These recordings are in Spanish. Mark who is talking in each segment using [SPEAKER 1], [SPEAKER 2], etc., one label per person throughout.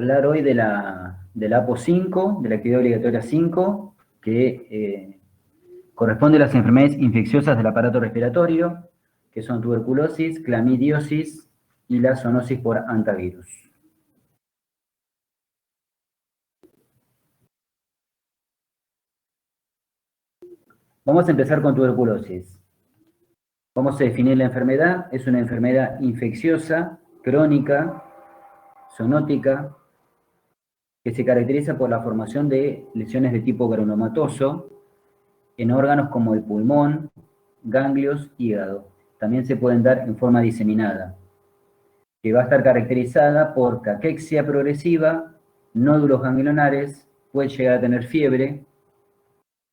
[SPEAKER 1] Hablar hoy de la APO 5, de la actividad obligatoria 5, que corresponde a las enfermedades infecciosas del aparato respiratorio, que son tuberculosis, clamidiosis y la zoonosis por hantavirus. Vamos a empezar con tuberculosis. Vamos a definir la enfermedad. Es una enfermedad infecciosa, crónica, zoonótica, que se caracteriza por la formación de lesiones de tipo granulomatoso en órganos como el pulmón, ganglios, hígado. También se pueden dar en forma diseminada, que va a estar caracterizada por caquexia progresiva, nódulos ganglionares, puede llegar a tener fiebre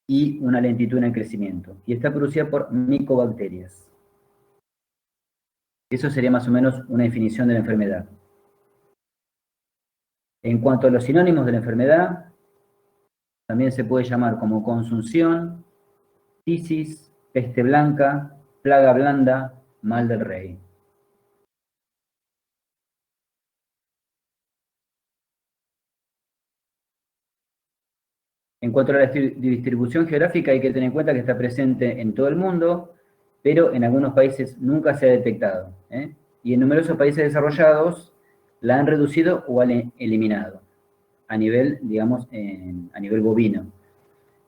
[SPEAKER 1] y una lentitud en el crecimiento. Y está producida por micobacterias. Eso sería más o menos una definición de la enfermedad. En cuanto a los sinónimos de la enfermedad, también se puede llamar como consunción, tisis, peste blanca, plaga blanda, mal del rey. En cuanto a la distribución geográfica, hay que tener en cuenta que está presente en todo el mundo, pero en algunos países nunca se ha detectado, ¿eh? Y en numerosos países desarrollados la han reducido o han eliminado, a nivel, digamos, a nivel bovino.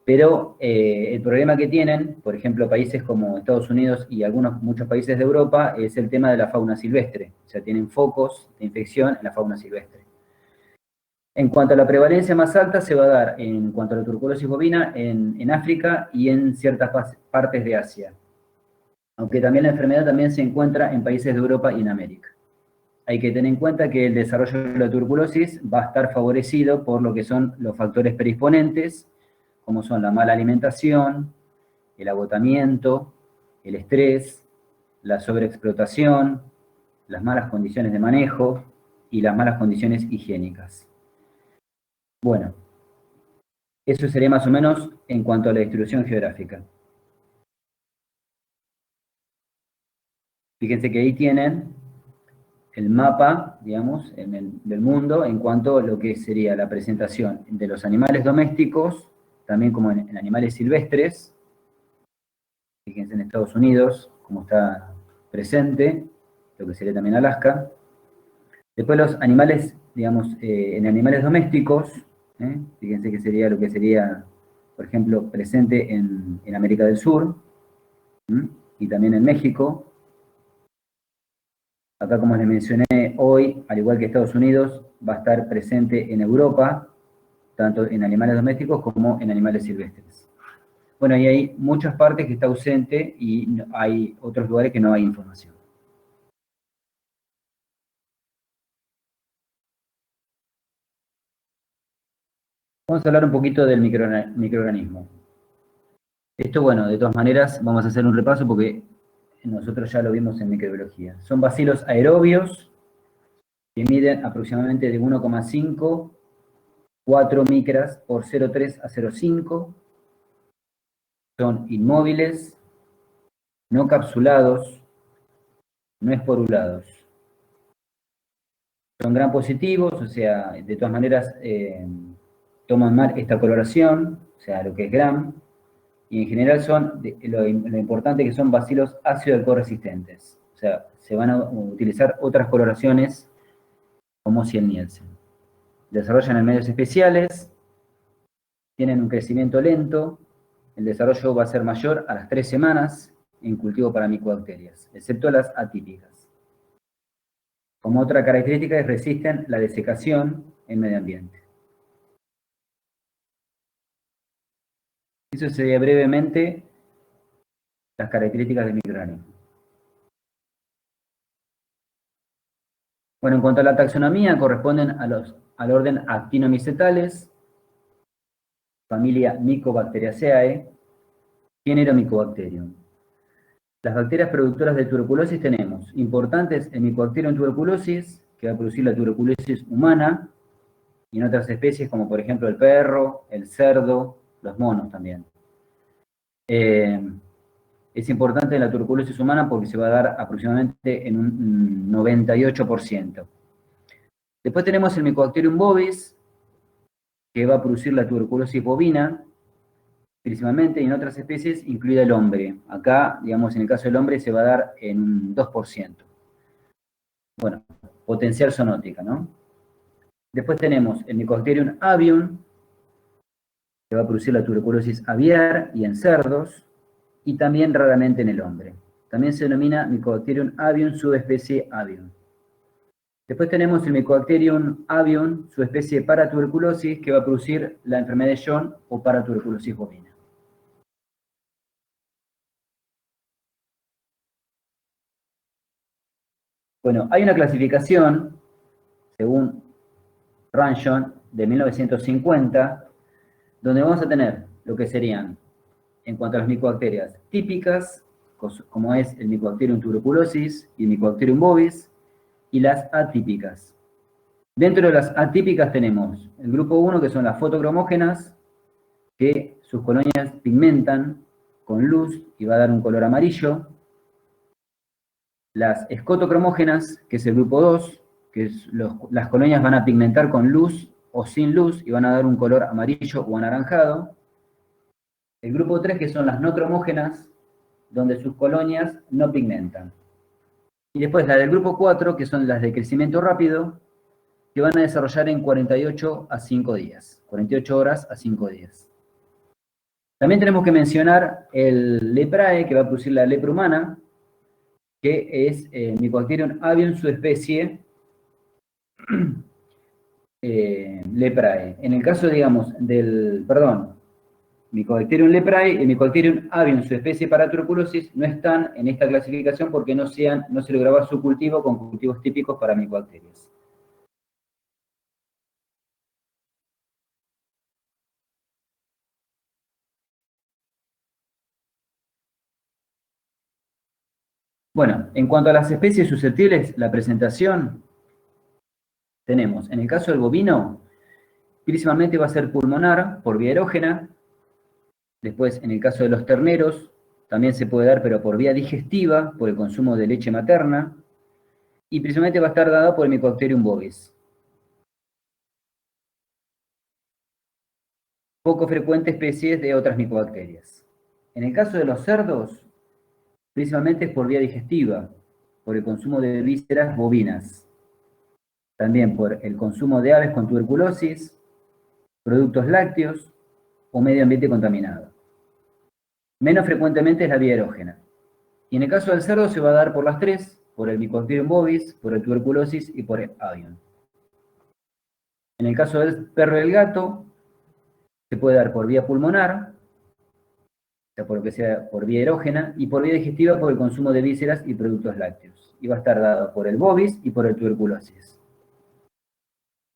[SPEAKER 1] Pero el problema que tienen, por ejemplo, países como Estados Unidos y muchos países de Europa, es el tema de la fauna silvestre. O sea, tienen focos de infección en la fauna silvestre. En cuanto a la prevalencia más alta, se va a dar en cuanto a la tuberculosis bovina en África y en ciertas partes de Asia. Aunque también la enfermedad también se encuentra en países de Europa y en América. Hay que tener en cuenta que el desarrollo de la tuberculosis va a estar favorecido por lo que son los factores predisponentes, como son la mala alimentación, el agotamiento, el estrés, la sobreexplotación, las malas condiciones de manejo y las malas condiciones higiénicas. Bueno, eso sería más o menos en cuanto a la distribución geográfica. Fíjense que ahí tienen el mapa, digamos, del mundo en cuanto a lo que sería la presentación de los animales domésticos, también como en animales silvestres. Fíjense en Estados Unidos, cómo está presente, lo que sería también Alaska. Después los animales, digamos, en animales domésticos, fíjense que sería lo que sería, por ejemplo, presente en América del Sur, y también en México. Acá, como les mencioné hoy, al igual que Estados Unidos, va a estar presente en Europa, tanto en animales domésticos como en animales silvestres. Bueno, y hay muchas partes que está ausente y hay otros lugares que no hay información. Vamos a hablar un poquito del microorganismo. Esto, bueno, de todas maneras, vamos a hacer un repaso porque nosotros ya lo vimos en microbiología. Son bacilos aerobios que miden aproximadamente de 1,5, 4 micras por 0,3 a 0,5. Son inmóviles, no capsulados, no esporulados. Son gram positivos, o sea, de todas maneras toman mal esta coloración, o sea, lo que es gram, y en general son, lo importante que son bacilos ácido alcohol-resistentes. O sea, se van a utilizar otras coloraciones como si el Nielsen. Desarrollan en medios especiales, tienen un crecimiento lento, el desarrollo va a ser mayor a las 3 semanas en cultivo para micobacterias, excepto las atípicas. Como otra característica, resisten la desecación en medio ambiente. Eso sería brevemente las características del microorganismo. Bueno, en cuanto a la taxonomía, corresponden al orden Actinomycetales, familia Mycobacteriaceae, género Mycobacterium. Las bacterias productoras de tuberculosis tenemos importantes el Mycobacterium tuberculosis, que va a producir la tuberculosis humana, y en otras especies como por ejemplo el perro, el cerdo, los monos también. Es importante la tuberculosis humana porque se va a dar aproximadamente en un 98%. Después tenemos el Mycobacterium bovis, que va a producir la tuberculosis bovina, principalmente, y en otras especies, incluida el hombre. Acá, digamos, en el caso del hombre se va a dar en un 2%. Bueno, potencial zoonótica, ¿no? Después tenemos el Mycobacterium avium, que va a producir la tuberculosis aviar y en cerdos, y también raramente en el hombre. También se denomina Mycobacterium avium subespecie avium. Después tenemos el Mycobacterium avium subespecie paratuberculosis, que va a producir la enfermedad de John o paratuberculosis bovina. Bueno, hay una clasificación, según Ranjon, de 1950, donde vamos a tener lo que serían, en cuanto a las micobacterias típicas, como es el Mycobacterium tuberculosis y el Mycobacterium bovis, y las atípicas. Dentro de las atípicas tenemos el grupo 1, que son las fotocromógenas, que sus colonias pigmentan con luz y va a dar un color amarillo. Las escotocromógenas, que es el grupo 2, que las colonias van a pigmentar con luz o sin luz y van a dar un color amarillo o anaranjado. El grupo 3, que son las no cromógenas, donde sus colonias no pigmentan. Y después la del grupo 4, que son las de crecimiento rápido, que van a desarrollar en 48 a 5 días. 48 horas a 5 días. También tenemos que mencionar el leprae, que va a producir la lepra humana, que es Mycobacterium avium subespecie leprae. En el caso, digamos, Mycobacterium leprae y Mycobacterium avium subespecie paratuberculosis no están en esta clasificación porque no se lograba su cultivo con cultivos típicos para micobacterias. Bueno, en cuanto a las especies susceptibles, la presentación tenemos, en el caso del bovino, principalmente va a ser pulmonar por vía erógena. Después, en el caso de los terneros, también se puede dar, pero por vía digestiva, por el consumo de leche materna. Y principalmente va a estar dada por el Mycobacterium bovis. Poco frecuente especies de otras micobacterias. En el caso de los cerdos, principalmente es por vía digestiva, por el consumo de vísceras bovinas. También por el consumo de aves con tuberculosis, productos lácteos o medio ambiente contaminado. Menos frecuentemente es la vía erógena. Y en el caso del cerdo se va a dar por las tres, por el Mycobacterium bovis, por el tuberculosis y por el avium. En el caso del perro y el gato, se puede dar por vía pulmonar, o sea, por lo que sea por vía erógena, y por vía digestiva por el consumo de vísceras y productos lácteos. Y va a estar dado por el bovis y por el tuberculosis.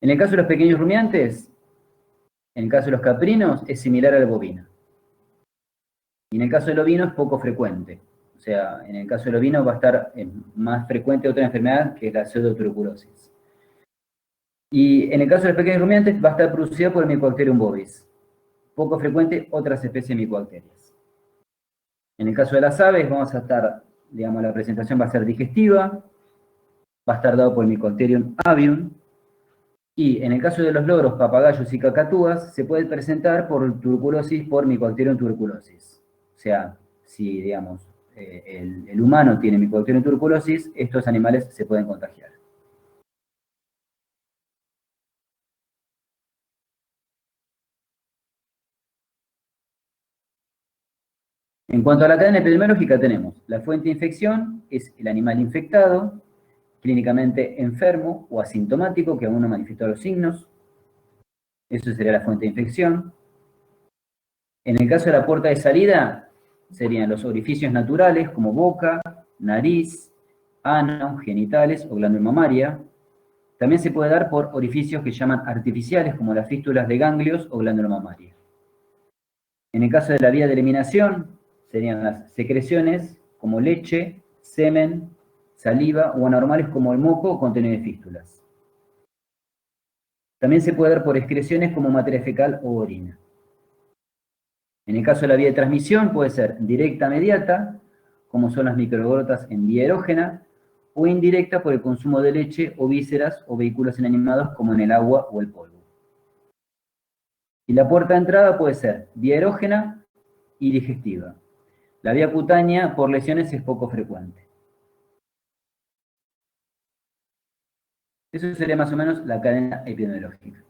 [SPEAKER 1] En el caso de los pequeños rumiantes, en el caso de los caprinos, es similar al bovino. Y en el caso del ovino es poco frecuente. O sea, en el caso del ovino va a estar más frecuente otra enfermedad que es la pseudotuberculosis. Y en el caso de los pequeños rumiantes va a estar producido por el Mycobacterium bovis. Poco frecuente otras especies de micobacterias. En el caso de las aves vamos a estar, digamos, la presentación va a ser digestiva, va a estar dado por el Mycobacterium avium, y en el caso de los loros, papagayos y cacatúas, se puede presentar por tuberculosis por Mycobacterium tuberculosis. O sea, si, digamos, el humano tiene Mycobacterium tuberculosis, estos animales se pueden contagiar. En cuanto a la cadena epidemiológica, tenemos la fuente de infección, es el animal infectado, clínicamente enfermo o asintomático, que aún no manifestó los signos. Eso sería la fuente de infección. En el caso de la puerta de salida, serían los orificios naturales, como boca, nariz, ano, genitales o glándula mamaria. También se puede dar por orificios que llaman artificiales, como las fístulas de ganglios o glándula mamaria. En el caso de la vía de eliminación, serían las secreciones, como leche, semen, saliva, o anormales como el moco contenido de fístulas. También se puede dar por excreciones como materia fecal o orina. En el caso de la vía de transmisión puede ser directa mediata, como son las microgotas en vía erógena, o indirecta por el consumo de leche o vísceras o vehículos inanimados como en el agua o el polvo. Y la puerta de entrada puede ser vía erógena y digestiva. La vía cutánea por lesiones es poco frecuente. Eso sería más o menos la cadena epidemiológica.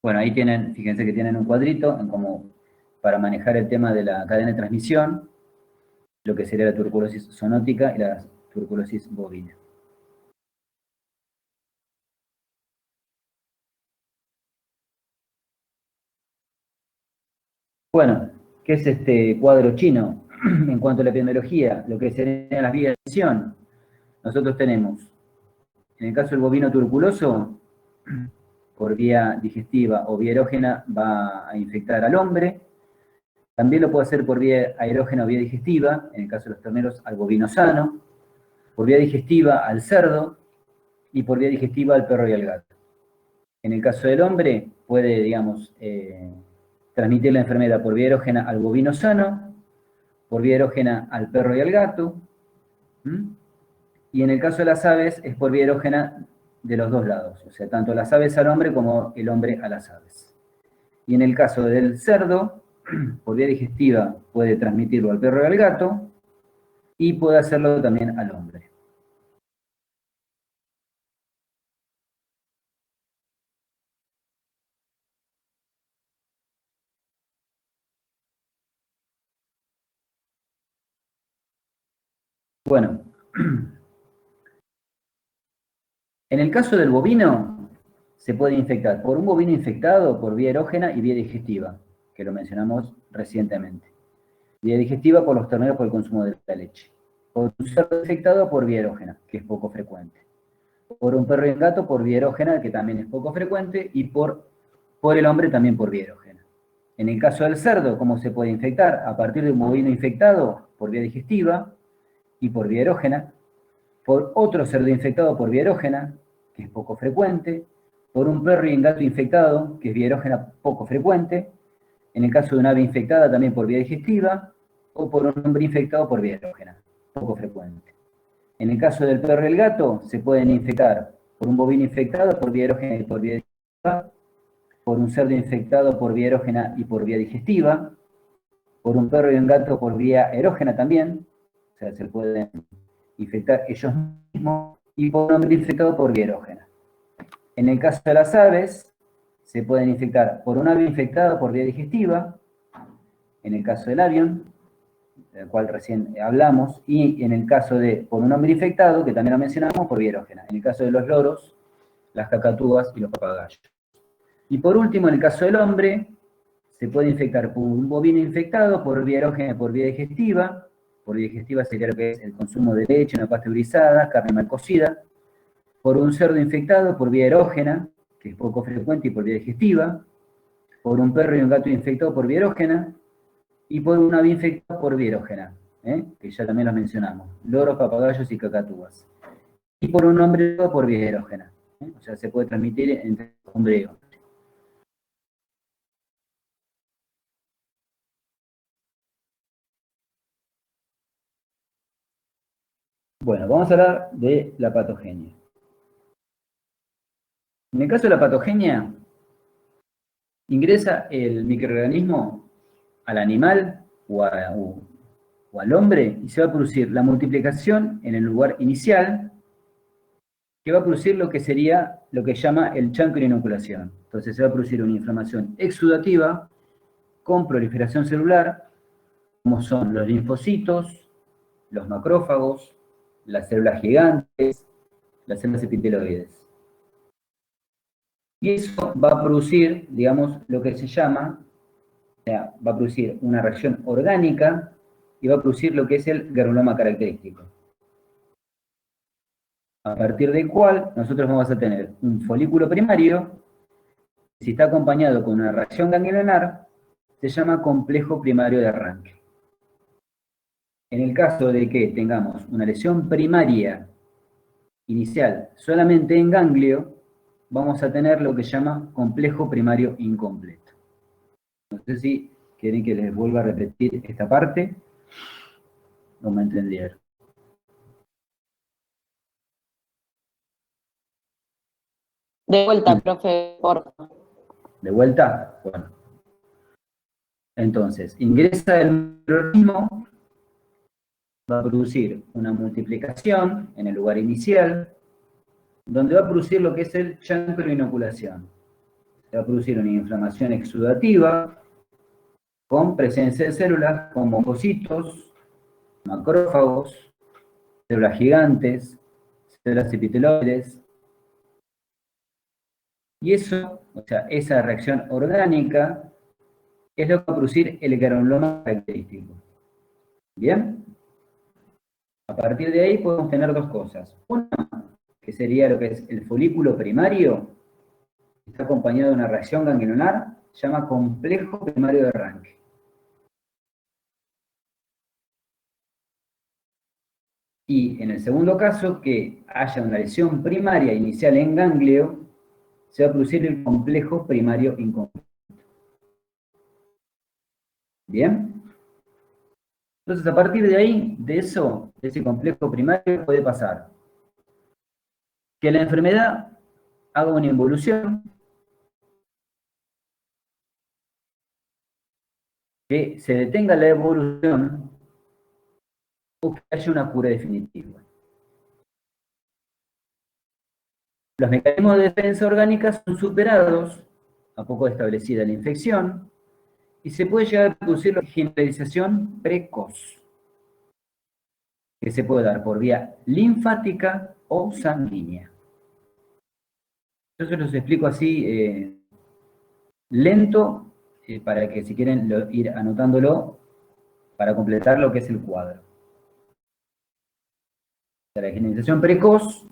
[SPEAKER 1] Bueno, ahí tienen, fíjense que tienen un cuadrito como para manejar el tema de la cadena de transmisión, lo que sería la tuberculosis zoonótica y la tuberculosis bovina. Bueno, ¿qué es este cuadro chino? En cuanto a la epidemiología, lo que serían las vías de transmisión, nosotros tenemos, en el caso del bovino tuberculoso, por vía digestiva o vía erógena va a infectar al hombre. También lo puede hacer por vía aerógena o vía digestiva, en el caso de los terneros al bovino sano, por vía digestiva al cerdo y por vía digestiva al perro y al gato. En el caso del hombre puede, digamos, transmitir la enfermedad por vía erógena al bovino sano, por vía erógena al perro y al gato, y en el caso de las aves es por vía erógena de los dos lados, o sea, tanto las aves al hombre como el hombre a las aves. Y en el caso del cerdo, por vía digestiva puede transmitirlo al perro y al gato, y puede hacerlo también al hombre. Bueno, en el caso del bovino, se puede infectar por un bovino infectado por vía erógena y vía digestiva, que lo mencionamos recientemente. Vía digestiva por los terneros por el consumo de la leche. Por un cerdo infectado por vía erógena, que es poco frecuente. Por un perro y un gato por vía erógena, que también es poco frecuente, y por el hombre también por vía erógena. En el caso del cerdo, ¿cómo se puede infectar? A partir de un bovino infectado por vía digestiva y por vía erógena, por otro cerdo infectado por vía erógena, que es poco frecuente, por un perro y un gato infectado, que es vía erógena poco frecuente, en el caso de un ave infectada también por vía digestiva, o por un hombre infectado por vía erógena, poco frecuente. En el caso del perro y el gato, se pueden infectar por un bovino infectado por vía erógena y por vía digestiva, por un cerdo infectado por vía erógena y por vía digestiva, por un perro y un gato por vía erógena también, o sea, se pueden infectar ellos mismos, y por un hombre infectado por vía erógena. En el caso de las aves, se pueden infectar por un ave infectada por vía digestiva, en el caso del avión, del cual recién hablamos, y en el caso de por un hombre infectado, que también lo mencionamos, por vía erógena. En el caso de los loros, las cacatúas y los papagayos. Y por último, en el caso del hombre, se puede infectar por un bovino infectado por vía erógena y por vía digestiva. Por vía digestiva sería lo que es el consumo de leche, una pasteurizada, carne mal cocida. Por un cerdo infectado por vía erógena, que es poco frecuente, y por vía digestiva. Por un perro y un gato infectado por vía erógena. Y por un ave infectada por vía erógena, que ya también los mencionamos. Loros, papagayos y cacatúas. Y por un hombre por vía erógena. O sea, se puede transmitir entre hombre y hombre. Bueno, vamos a hablar de la patogenia. En el caso de la patogenia, ingresa el microorganismo al animal o al hombre y se va a producir la multiplicación en el lugar inicial, que va a producir lo que sería lo que llama el chancro de inoculación. Entonces se va a producir una inflamación exudativa con proliferación celular, como son los linfocitos, los macrófagos, las células gigantes, las células epiteloides. Y eso va a producir, digamos, lo que se llama, o sea, va a producir una reacción orgánica y va a producir lo que es el granuloma característico. A partir del cual nosotros vamos a tener un folículo primario, que si está acompañado con una reacción ganglionar, se llama complejo primario de arranque. En el caso de que tengamos una lesión primaria inicial solamente en ganglio, vamos a tener lo que se llama complejo primario incompleto. No sé si quieren que les vuelva a repetir esta parte o me entendieron.
[SPEAKER 2] De vuelta, profe, por favor.
[SPEAKER 1] ¿De vuelta? Bueno. Entonces, ingresa el microorganismo, va a producir una multiplicación en el lugar inicial, donde va a producir lo que es el chancro de inoculación. Se va a producir una inflamación exudativa con presencia de células como monocitos, macrófagos, células gigantes, células epiteloides. Y eso, o sea, esa reacción orgánica es lo que va a producir el granuloma característico. ¿Bien? A partir de ahí podemos tener dos cosas. Una, que sería lo que es el folículo primario, está acompañado de una reacción ganglionar, se llama complejo primario de arranque. Y en el segundo caso, que haya una lesión primaria inicial en ganglio, se va a producir el complejo primario incompleto. ¿Bien? Entonces, a partir de ahí, de eso, de ese complejo primario, puede pasar que la enfermedad haga una involución, que se detenga la evolución o que haya una cura definitiva. Los mecanismos de defensa orgánica son superados a poco de establecida la infección y se puede llegar a producir la generalización precoz, que se puede dar por vía linfática o sanguínea. Yo se los explico así lento para que si quieren ir anotándolo para completar lo que es el cuadro. La generalización precoz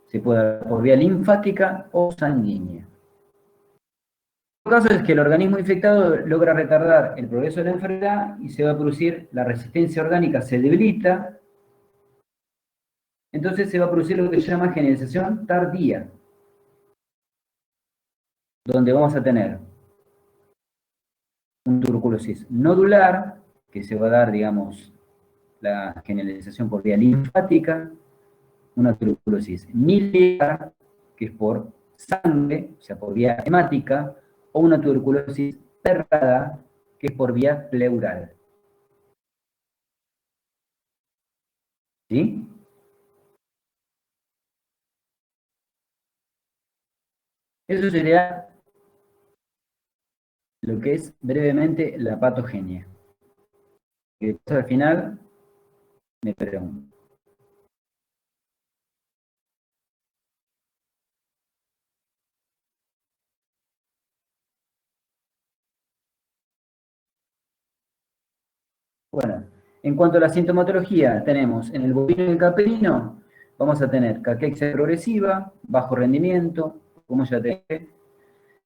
[SPEAKER 1] se puede dar por vía linfática o sanguínea. El caso es que el organismo infectado logra retardar el progreso de la enfermedad y se va a producir, la resistencia orgánica se debilita, entonces se va a producir lo que se llama generalización tardía, donde vamos a tener una tuberculosis nodular, que se va a dar, digamos, la generalización por vía linfática, una tuberculosis miliar, que es por sangre, o sea, por vía hemática, o una tuberculosis perrada, que es por vía pleural. ¿Sí? Eso sería lo que es brevemente la patogenia. Y después al final me pregunto. Bueno, en cuanto a la sintomatología, tenemos en el bovino y el caprino, vamos a tener caquexia progresiva, bajo rendimiento, como ya te dije,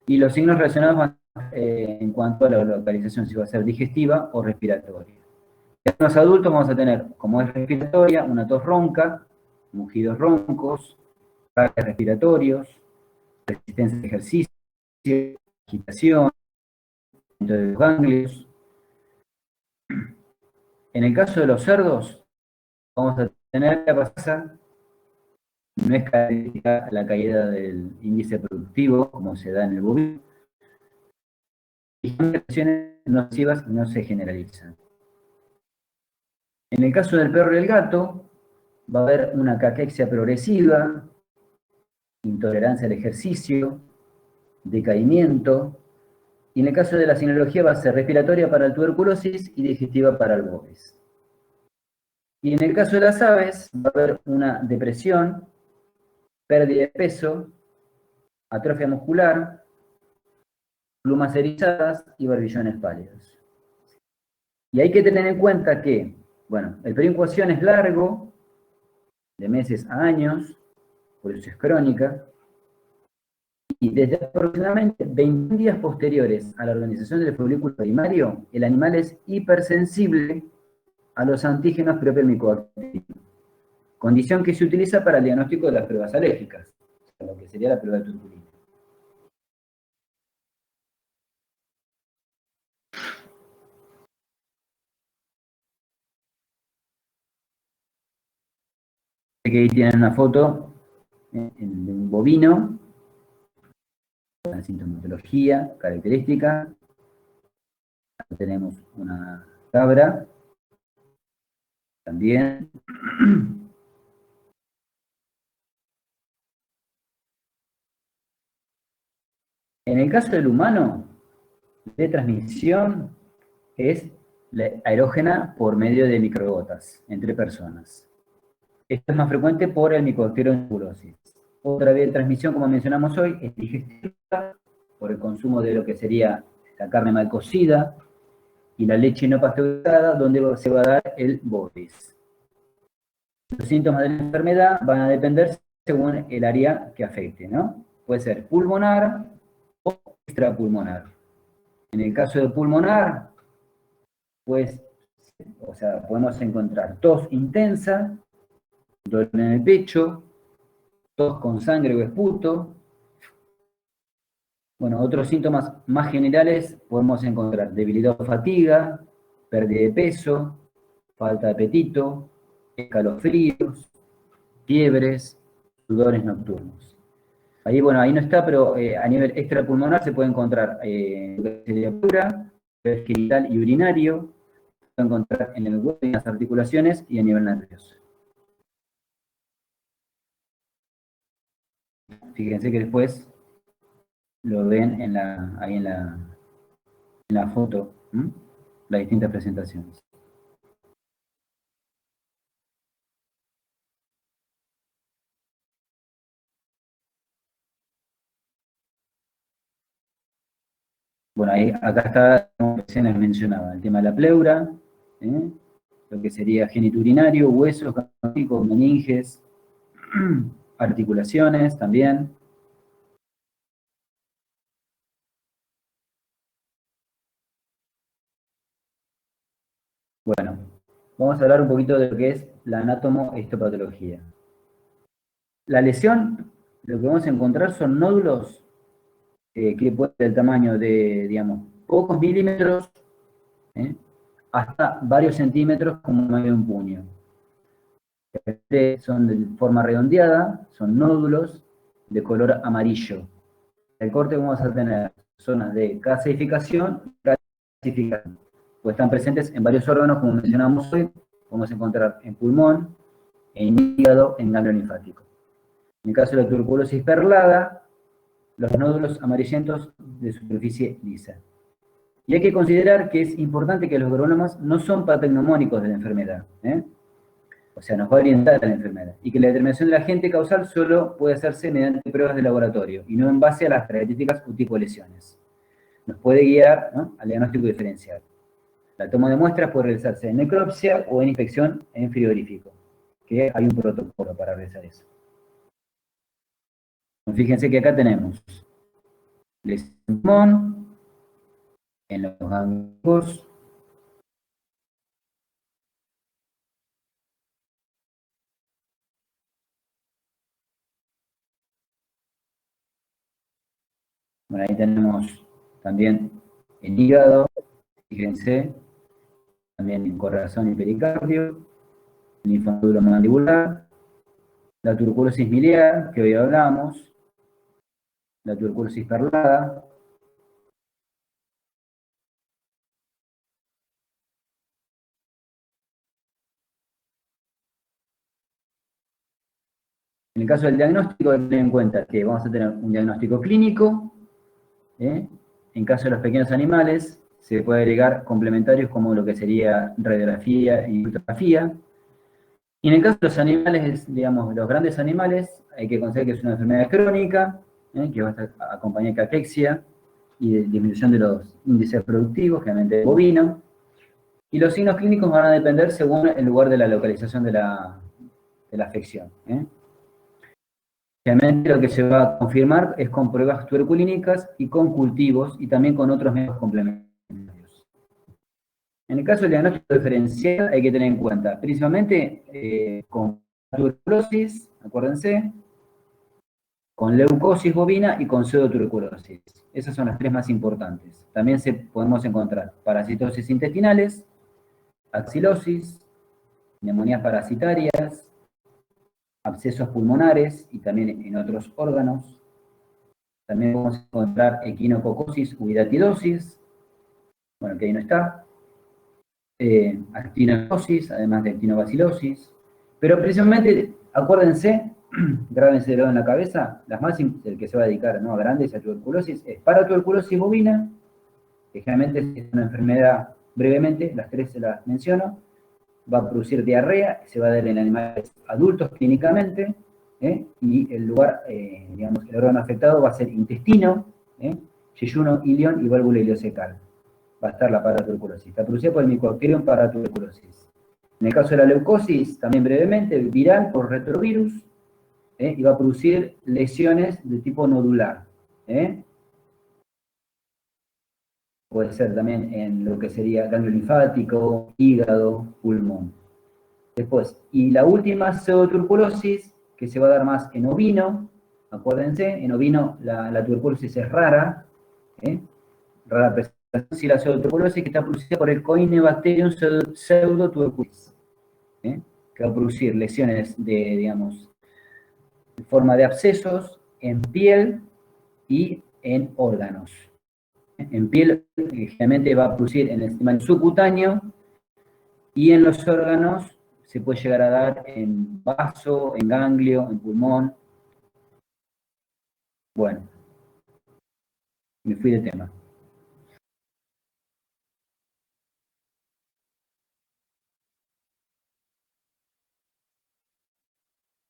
[SPEAKER 1] y los signos relacionados van en cuanto a la localización, si va a ser digestiva o respiratoria. En los adultos vamos a tener, como es respiratoria, una tos ronca, mugidos roncos, ataques respiratorios, resistencia al ejercicio, agitación, de los ganglios. En el caso de los cerdos, vamos a tener la pasada, no es característica la caída del índice productivo, como se da en el bovino, y son lesiones nocivas no se generalizan. En el caso del perro y el gato, va a haber una caquexia progresiva, intolerancia al ejercicio, decaimiento, y en el caso de la sinología va a ser respiratoria para el tuberculosis y digestiva para el bovis. Y en el caso de las aves, va a haber una depresión, pérdida de peso, atrofia muscular, plumas erizadas y barbillones pálidos. Y hay que tener en cuenta que, bueno, el periodo de incubación es largo, de meses a años, por eso es crónica, y desde aproximadamente 20 días posteriores a la organización del folículo primario, el animal es hipersensible a los antígenos propios micoactivos, condición que se utiliza para el diagnóstico de las pruebas alérgicas, lo que sería la prueba de turculina. que ahí tienen una foto de un bovino, la sintomatología, característica. Tenemos una cabra, también. En el caso del humano, de transmisión es aerógena por medio de microgotas entre personas. Esto es más frecuente por el Mycobacterium tuberosis. Otra vía de transmisión, como mencionamos hoy, es digestiva, por el consumo de lo que sería la carne mal cocida y la leche no pasteurizada, donde se va a dar el bovis. Los síntomas de la enfermedad van a depender según el área que afecte, ¿no? Puede ser pulmonar o extrapulmonar. En el caso de pulmonar, pues, podemos encontrar tos intensa, dolor en el pecho, tos con sangre o esputo. Bueno, otros síntomas más generales podemos encontrar debilidad o fatiga, pérdida de peso, falta de apetito, escalofríos, fiebres, sudores nocturnos. Ahí, bueno, ahí no está, pero a nivel extrapulmonar se puede encontrar pleura, genital y urinario, se puede encontrar en el hueso y en las articulaciones y a nivel nervioso. Fíjense que después lo ven ahí en la foto, las distintas presentaciones. Bueno, ahí, acá está, como recién les mencionaba, el tema de la pleura, lo que sería geniturinario, huesos, canónicos, meninges, articulaciones también. Bueno, vamos a hablar un poquito de lo que es la anatomohistopatología. La lesión, lo que vamos a encontrar son nódulos que pueden ser del tamaño de, digamos, pocos milímetros, hasta varios centímetros, como medio un puño. Son de forma redondeada, son nódulos de color amarillo. El corte vamos a tener zonas de calcificación, pues están presentes en varios órganos, como mencionamos hoy, vamos a encontrar en pulmón, en hígado, en ganglio linfático. En el caso de la tuberculosis perlada, los nódulos amarillentos de superficie lisa. Y hay que considerar que es importante que los agronomas no son patognomónicos de la enfermedad, o sea, nos va a orientar a la enfermedad, y que la determinación del agente causal solo puede hacerse mediante pruebas de laboratorio, y no en base a las características o tipo de lesiones. Nos puede guiar, ¿no?, al diagnóstico diferencial. La toma de muestras puede realizarse en necropsia o en inspección en frigorífico, que hay un protocolo para realizar eso. Fíjense que acá tenemos lesión en pulmón, en los ganglios, bueno, ahí tenemos también el hígado, fíjense, también el corazón y pericardio, el linfonodulo mandibular, la tuberculosis miliar, que hoy hablamos, la tuberculosis perlada, en el caso del diagnóstico, hay que tener en cuenta que vamos a tener un diagnóstico clínico, en caso de los pequeños animales, se puede agregar complementarios como lo que sería radiografía y ultrasonografía. Y en el caso de los animales, digamos, los grandes animales, hay que considerar que es una enfermedad crónica, que va a estar acompañada de cachexia y de disminución de los índices productivos, generalmente bovino. Y los signos clínicos van a depender según el lugar de la localización de la afección. Realmente lo que se va a confirmar es con pruebas tuberculínicas y con cultivos y también con otros métodos complementarios. En el caso del diagnóstico diferencial hay que tener en cuenta, principalmente con tuberculosis, acuérdense, con leucosis bovina y con pseudotuberculosis. Esas son las tres más importantes. También podemos encontrar parasitosis intestinales, axilosis, neumonías parasitarias, abscesos pulmonares y también en otros órganos. También vamos a encontrar equinococosis u hidatidosis, bueno, que ahí no está. Actinocosis, además de actinobacilosis. Pero precisamente, acuérdense, grábenselo en la cabeza, el que se va a dedicar, ¿no?, a grandes, a tuberculosis, es paratuberculosis bovina, que generalmente es una enfermedad, brevemente, las tres se las menciono, va a producir diarrea, se va a dar en animales adultos clínicamente, y el lugar, digamos, el órgano afectado va a ser intestino, yeyuno, ilion y válvula ileocecal. Va a estar la paratuberculosis. Está producida por el Mycobacterium paratuberculosis. En el caso de la leucosis, también brevemente, viral por retrovirus, y va a producir lesiones de tipo nodular. Puede ser también en lo que sería ganglio linfático, hígado, pulmón. Después, y la última pseudotuberculosis, que se va a dar más en ovino, acuérdense, en ovino la tuberculosis es rara, rara presentación, y la pseudotuberculosis que está producida por el Coinebacterium pseudotuberculosis, que va a producir lesiones de, digamos, en forma de abscesos en piel y en órganos. En piel, generalmente va a producir en el sistema subcutáneo, y en los órganos se puede llegar a dar en vaso, en ganglio, en pulmón. Bueno, me fui de tema.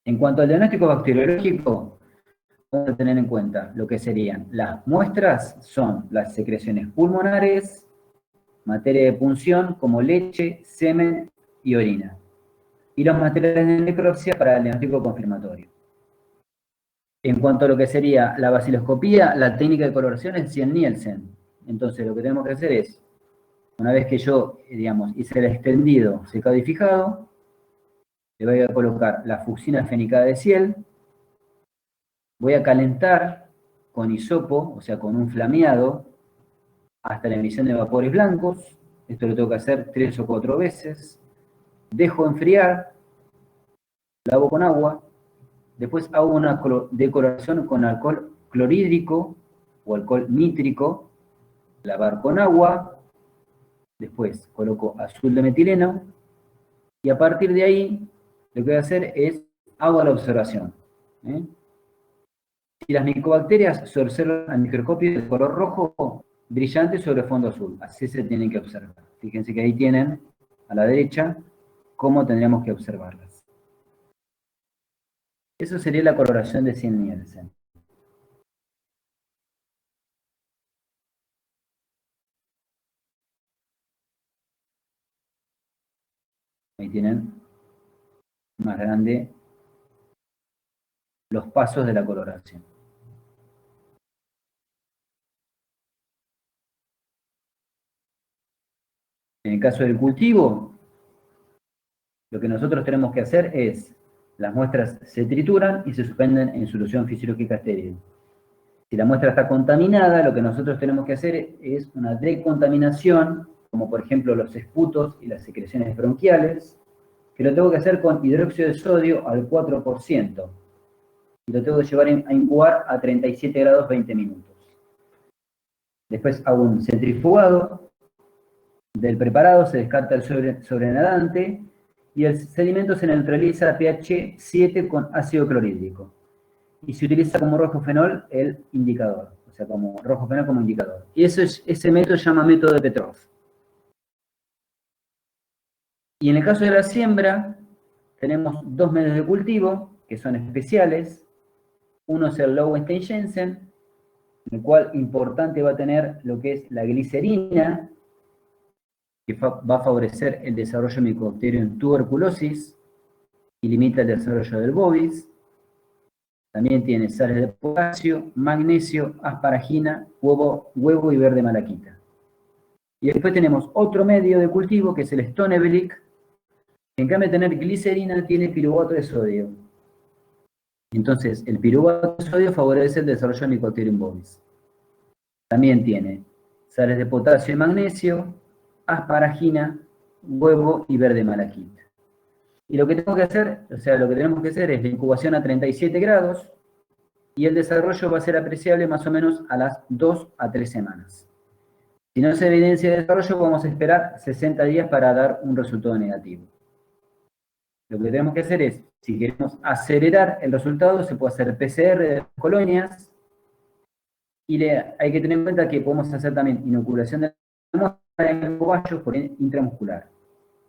[SPEAKER 1] En cuanto al diagnóstico bacteriológico, vamos a tener en cuenta lo que serían las muestras, son las secreciones pulmonares, materia de punción como leche, semen y orina, y los materiales de necropsia para el diagnóstico confirmatorio. En cuanto a lo que sería la baciloscopía, la técnica de coloración es Cien-Nielsen. Entonces lo que tenemos que hacer es, una vez que yo, digamos, hice el extendido secado y fijado, le voy a colocar la fucsina fenicada de Ciel, voy a calentar con hisopo, o sea, con un flameado, hasta la emisión de vapores blancos. Esto lo tengo que hacer 3 o 4 veces. Dejo enfriar, lavo con agua, después hago una decoloración con alcohol clorhídrico o alcohol nítrico, lavar con agua, después coloco azul de metileno, y a partir de ahí lo que voy a hacer es hago la observación. Si las micobacterias se observan al microscopio de color rojo brillante sobre fondo azul, así se tienen que observar. Fíjense que ahí tienen, a la derecha, cómo tendríamos que observarlas. Eso sería la coloración de Cien-Nielsen. Ahí tienen más grande los pasos de la coloración. En el caso del cultivo, lo que nosotros tenemos que hacer es, las muestras se trituran y se suspenden en solución fisiológica estéril. Si la muestra está contaminada, lo que nosotros tenemos que hacer es una decontaminación, como por ejemplo los esputos y las secreciones bronquiales, que lo tengo que hacer con hidróxido de sodio al 4%. Y lo tengo que llevar a incubar a 37 grados 20 minutos. Después hago un centrifugado del preparado, se descarta el sobrenadante, y el sedimento se neutraliza a pH 7 con ácido clorhídrico. Y se utiliza como rojo fenol el indicador, o sea, como rojo fenol como indicador. Y ese método se llama método de Petrov. Y en el caso de la siembra, tenemos 2 medios de cultivo, que son especiales. Uno es el Lowenstein-Jensen, en el cual importante va a tener lo que es la glicerina, que va a favorecer el desarrollo de Mycobacterium tuberculosis y limita el desarrollo del bovis. También tiene sales de potasio, magnesio, asparagina, huevo y verde malaquita. Y después tenemos otro medio de cultivo, que es el Stonebelic, que en cambio de tener glicerina, tiene piruvato de sodio. Entonces, el piruvato de sodio favorece el desarrollo de Mycobacterium bovis. También tiene sales de potasio y magnesio, asparagina, huevo y verde malaquita. Y lo que tenemos que hacer, es la incubación a 37 grados, y el desarrollo va a ser apreciable más o menos a las 2 a 3 semanas. Si no se evidencia el desarrollo, vamos a esperar 60 días para dar un resultado negativo. Lo que tenemos que hacer es, si queremos acelerar el resultado, se puede hacer PCR de las colonias, y hay que tener en cuenta que podemos hacer también inoculación de la muestra en cobayos por intramuscular.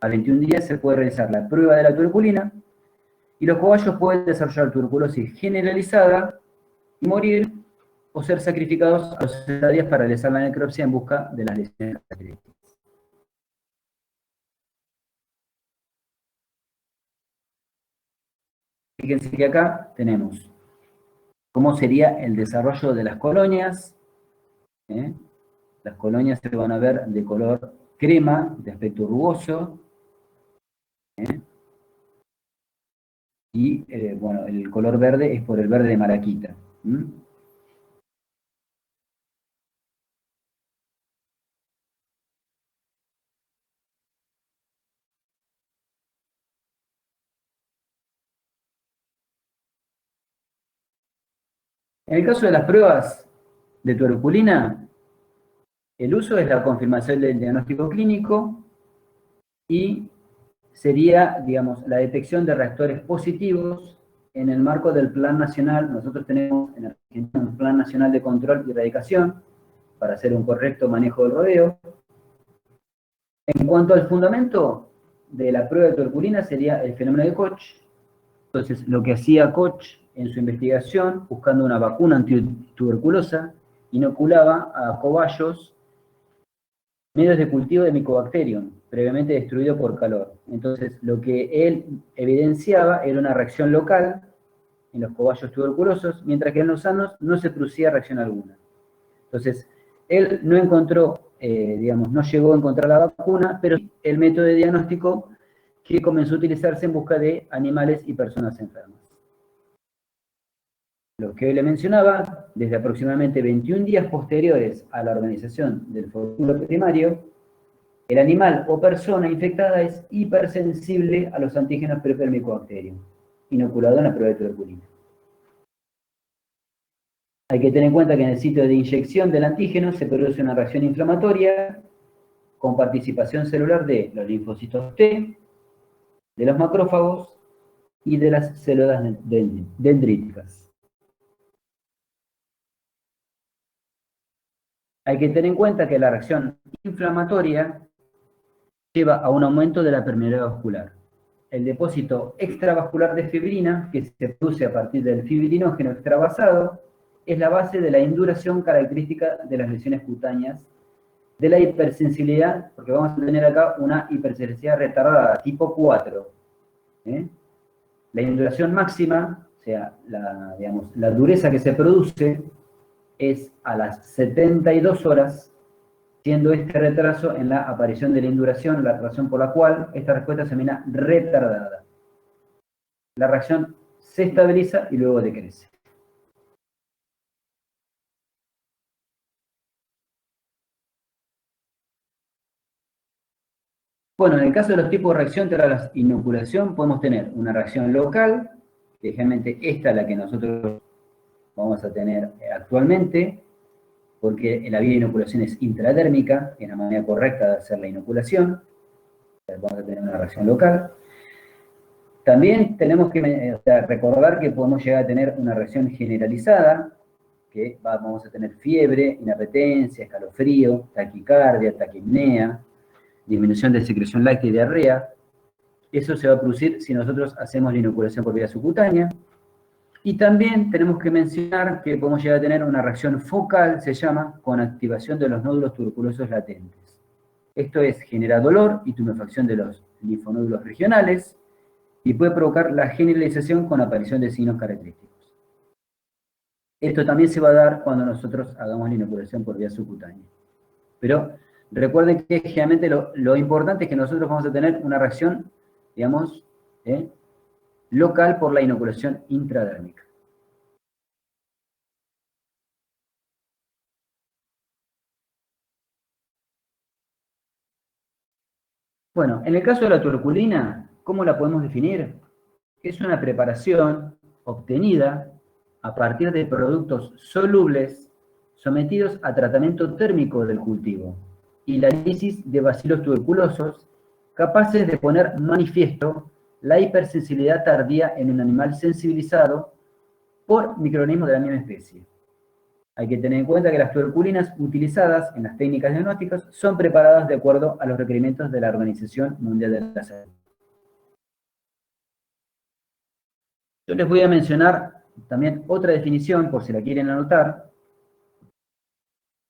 [SPEAKER 1] A 21 días se puede realizar la prueba de la tuberculina, y los cobayos pueden desarrollar tuberculosis generalizada y morir, o ser sacrificados a los 60 días para realizar la necropsia en busca de las lesiones características. Fíjense que acá tenemos cómo sería el desarrollo de las colonias. Las colonias se van a ver de color crema, de aspecto rugoso. Y bueno, el color verde es por el verde de malaquita. En el caso de las pruebas de tuberculina, el uso es la confirmación del diagnóstico clínico y sería, digamos, la detección de reactores positivos en el marco del Plan Nacional. Nosotros tenemos en Argentina un Plan Nacional de Control y Erradicación para hacer un correcto manejo del rodeo. En cuanto al fundamento de la prueba de tuberculina, sería el fenómeno de Koch. Entonces, lo que hacía Koch en su investigación, buscando una vacuna antituberculosa, inoculaba a cobayos medios de cultivo de Mycobacterium, previamente destruido por calor. Entonces, lo que él evidenciaba era una reacción local en los cobayos tuberculosos, mientras que en los sanos no se producía reacción alguna. Entonces, él no encontró, digamos, no llegó a encontrar la vacuna, pero el método de diagnóstico que comenzó a utilizarse en busca de animales y personas enfermas. Lo que hoy le mencionaba, desde aproximadamente 21 días posteriores a la organización del folículo primario, el animal o persona infectada es hipersensible a los antígenos Mycobacterium, inoculado en la prueba de tuberculina. Hay que tener en cuenta que en el sitio de inyección del antígeno se produce una reacción inflamatoria con participación celular de los linfocitos T, de los macrófagos y de las células dendríticas. Hay que tener en cuenta que la reacción inflamatoria lleva a un aumento de la permeabilidad vascular. El depósito extravascular de fibrina, que se produce a partir del fibrinógeno extravasado, es la base de la induración característica de las lesiones cutáneas, de la hipersensibilidad, porque vamos a tener acá una hipersensibilidad retardada, tipo 4. La induración máxima, o sea, la dureza que se produce, es a las 72 horas, siendo este retraso en la aparición de la induración la razón por la cual esta respuesta se denomina retardada. La reacción se estabiliza y luego decrece. Bueno, en el caso de los tipos de reacción tras la inoculación, podemos tener una reacción local, que generalmente esta es la que nosotros vamos a tener actualmente, porque la vía de inoculación es intradérmica, es la manera correcta de hacer la inoculación. Vamos a tener una reacción local. También tenemos que recordar que podemos llegar a tener una reacción generalizada, que vamos a tener fiebre, inapetencia, escalofrío, taquicardia, taquipnea, disminución de secreción láctea y diarrea. Eso se va a producir si nosotros hacemos la inoculación por vía subcutánea. Y también tenemos que mencionar que podemos llegar a tener una reacción focal, se llama, con activación de los nódulos tuberculosos latentes. Esto es, genera dolor y tumefacción de los linfonódulos regionales y puede provocar la generalización con aparición de signos característicos. Esto también se va a dar cuando nosotros hagamos la inoculación por vía subcutánea. Pero recuerden que generalmente lo importante es que nosotros vamos a tener una reacción, digamos, local por la inoculación intradérmica. Bueno, en el caso de la tuberculina, ¿Cómo la podemos definir? Es una preparación obtenida a partir de productos solubles sometidos a tratamiento térmico del cultivo y la lisis de bacilos tuberculosos capaces de poner manifiesto la hipersensibilidad tardía en un animal sensibilizado por microorganismos de la misma especie. Hay que tener en cuenta que las tuberculinas utilizadas en las técnicas diagnósticas son preparadas de acuerdo a los requerimientos de la Organización Mundial de la Salud. Yo les voy a mencionar también otra definición, por si la quieren anotar,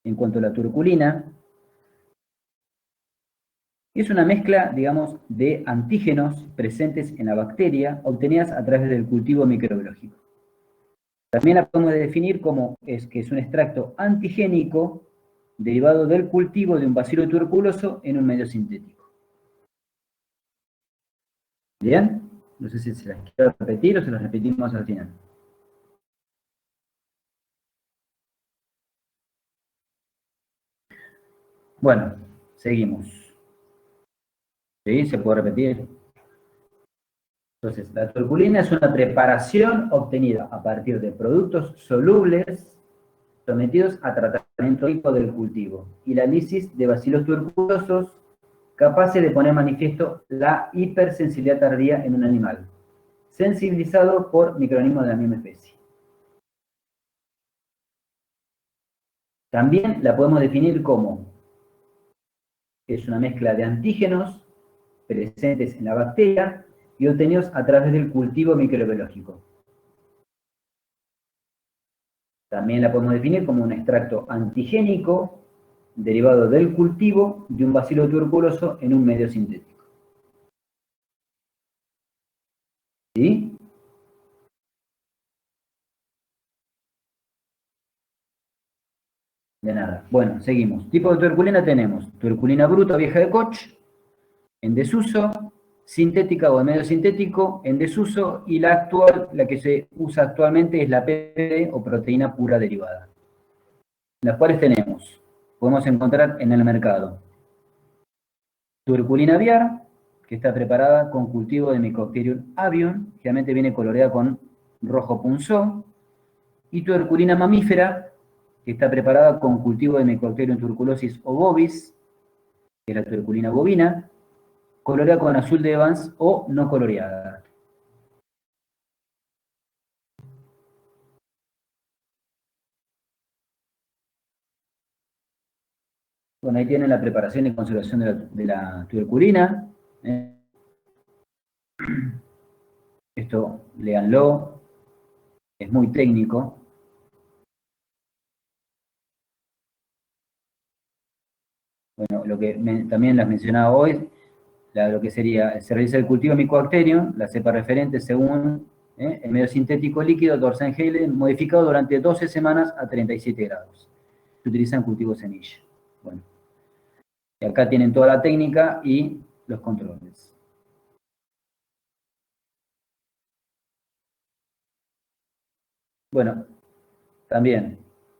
[SPEAKER 1] en cuanto a la tuberculina. Es una mezcla, digamos, de antígenos presentes en la bacteria obtenidas a través del cultivo microbiológico. También la podemos definir como que es un extracto antigénico derivado del cultivo de un bacilo tuberculoso en un medio sintético. ¿Bien? No sé si se las quiero repetir o se las repetimos al final. Bueno, seguimos. ¿Sí? ¿Se puede repetir? Entonces, la tuberculina es una preparación obtenida a partir de productos solubles sometidos a tratamiento químico del cultivo y la lisis de bacilos tuberculosos capaces de poner manifiesto la hipersensibilidad tardía en un animal, sensibilizado por microorganismos de la misma especie. También la podemos definir como es una mezcla de antígenos presentes en la bacteria y obtenidos a través del cultivo microbiológico. También la podemos definir como un extracto antigénico derivado del cultivo de un bacilo tuberculoso en un medio sintético. ¿Sí? De nada. Bueno, seguimos. Tipo de tuberculina tenemos tuberculina bruta vieja de Koch, en desuso, sintética o de medio sintético, en desuso, y la actual, la que se usa actualmente es la PPD o proteína pura derivada. Las cuales podemos encontrar en el mercado. Tuberculina aviar, que está preparada con cultivo de Mycobacterium avium, generalmente viene coloreada con rojo punzó, y tuberculina mamífera, que está preparada con cultivo de Mycobacterium tuberculosis obovis, que es la tuberculina bovina, coloreada con azul de Evans o no coloreada. Bueno, ahí tienen la preparación y conservación de la tuberculina. Esto, léanlo, es muy técnico. Bueno, lo que también las mencionaba hoy, lo que sería, se realiza el cultivo de Mycobacterium, la cepa referente según el medio sintético líquido, Dorsan gel, modificado durante 12 semanas a 37 grados. Se utiliza en cultivo semilla. Bueno, y acá tienen toda la técnica y los controles. Bueno, también,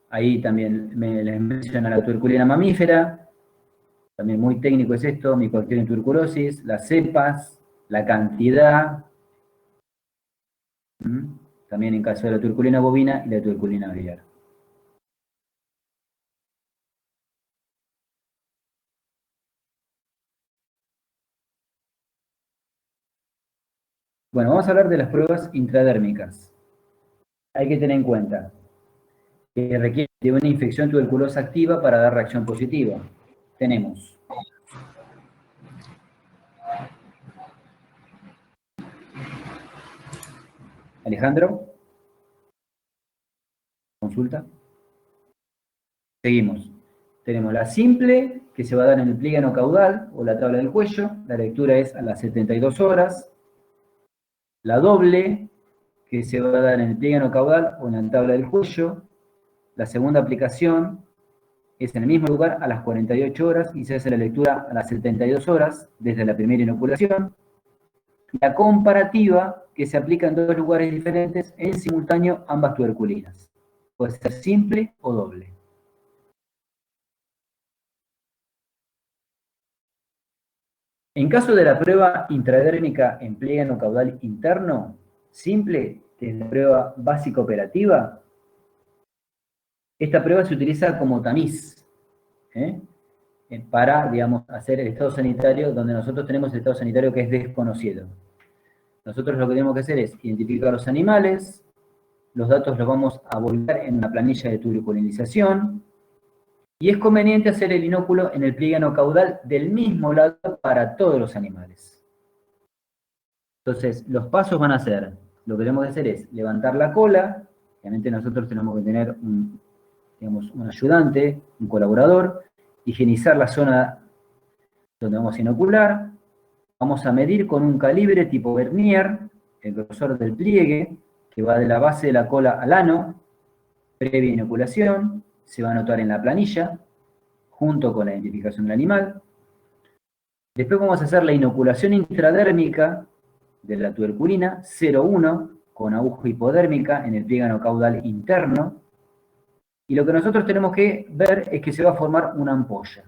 [SPEAKER 1] ahí también les menciona la tuberculina mamífera, también muy técnico es esto, Mycobacterium tuberculosis, las cepas, la cantidad, también en caso de la tuberculina bovina y la tuberculina aviar. Bueno, vamos a hablar de las pruebas intradérmicas. Hay que tener en cuenta que requiere de una infección tuberculosa activa para dar reacción positiva. Tenemos Alejandro, consulta. Seguimos. Tenemos la simple, que se va a dar en el pliegue caudal o la tabla del cuello. La lectura es a las 72 horas. La doble, que se va a dar en el pliegue caudal o en la tabla del cuello. La segunda aplicación es en el mismo lugar a las 48 horas y se hace la lectura a las 72 horas desde la primera inoculación. La comparativa, que se aplica en dos lugares diferentes en simultáneo ambas tuberculinas. Puede ser simple o doble. En caso de la prueba intradérmica en pliegue anocaudal interno, simple, que es la prueba básica operativa, esta prueba se utiliza como tamiz, para, digamos, hacer el estado sanitario, donde nosotros tenemos el estado sanitario que es desconocido. Nosotros lo que tenemos que hacer es identificar los animales, los datos los vamos a volcar en una planilla de tuberculinización, y es conveniente hacer el inóculo en el pliegue anocaudal del mismo lado para todos los animales. Entonces, los pasos van a ser, lo que tenemos que hacer es levantar la cola, obviamente nosotros tenemos que tener un ayudante, un colaborador, higienizar la zona donde vamos a inocular, vamos a medir con un calibre tipo vernier el grosor del pliegue, que va de la base de la cola al ano, previa inoculación, se va a anotar en la planilla, junto con la identificación del animal. Después vamos a hacer la inoculación intradérmica de la tuberculina 0,1 con aguja hipodérmica en el pliegue anocaudal interno. Y lo que nosotros tenemos que ver es que se va a formar una ampolla.